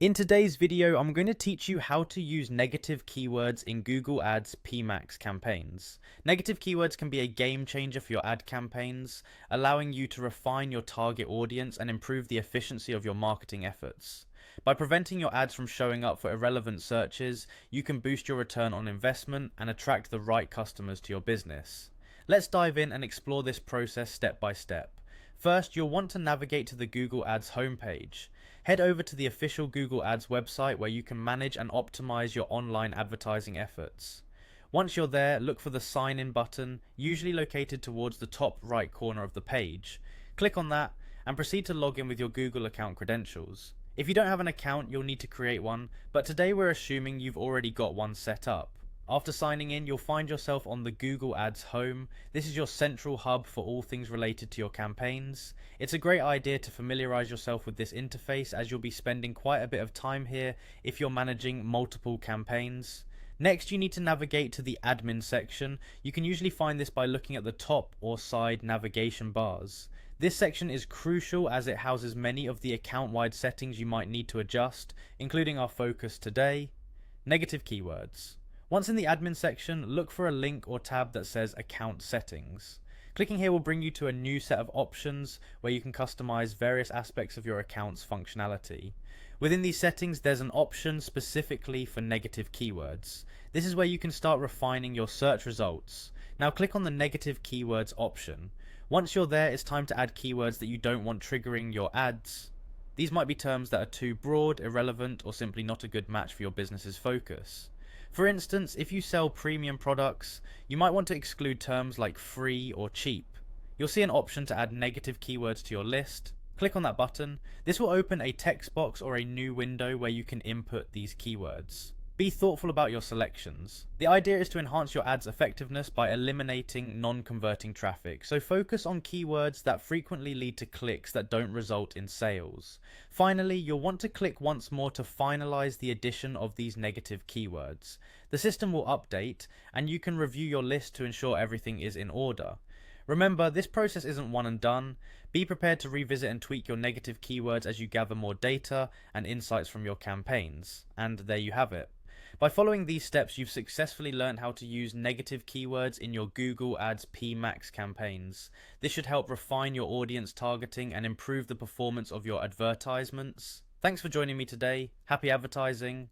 In today's video, I'm going to teach you how to use negative keywords in Google Ads Pmax campaigns. Negative keywords can be a game changer for your ad campaigns, allowing you to refine your target audience and improve the efficiency of your marketing efforts. By preventing your ads from showing up for irrelevant searches, you can boost your return on investment and attract the right customers to your business. Let's dive in and explore this process step by step. First, you'll want to navigate to the Google Ads homepage. Head over to the official Google Ads website where you can manage and optimize your online advertising efforts. Once you're there, look for the sign in button, usually located towards the top right corner of the page. Click on that and proceed to log in with your Google account credentials. If you don't have an account, you'll need to create one, but today we're assuming you've already got one set up. After signing in, you'll find yourself on the Google Ads home. This is your central hub for all things related to your campaigns. It's a great idea to familiarize yourself with this interface, as you'll be spending quite a bit of time here if you're managing multiple campaigns. Next, you need to navigate to the admin section. You can usually find this by looking at the top or side navigation bars. This section is crucial as it houses many of the account-wide settings you might need to adjust, including our focus today: negative keywords. Once in the admin section, look for a link or tab that says Account Settings. Clicking here will bring you to a new set of options where you can customize various aspects of your account's functionality. Within these settings, there's an option specifically for negative keywords. This is where you can start refining your search results. Now click on the negative keywords option. Once you're there, it's time to add keywords that you don't want triggering your ads. These might be terms that are too broad, irrelevant, or simply not a good match for your business's focus. For instance, if you sell premium products, you might want to exclude terms like free or cheap. You'll see an option to add negative keywords to your list. Click on that button. This will open a text box or a new window where you can input these keywords. Be thoughtful about your selections. The idea is to enhance your ad's effectiveness by eliminating non-converting traffic, so focus on keywords that frequently lead to clicks that don't result in sales. Finally, you'll want to click once more to finalize the addition of these negative keywords. The system will update, and you can review your list to ensure everything is in order. Remember, this process isn't one and done. Be prepared to revisit and tweak your negative keywords as you gather more data and insights from your campaigns. And there you have it. By following these steps, you've successfully learned how to use negative keywords in your Google Ads Pmax campaigns. This should help refine your audience targeting and improve the performance of your advertisements. Thanks for joining me today. Happy advertising.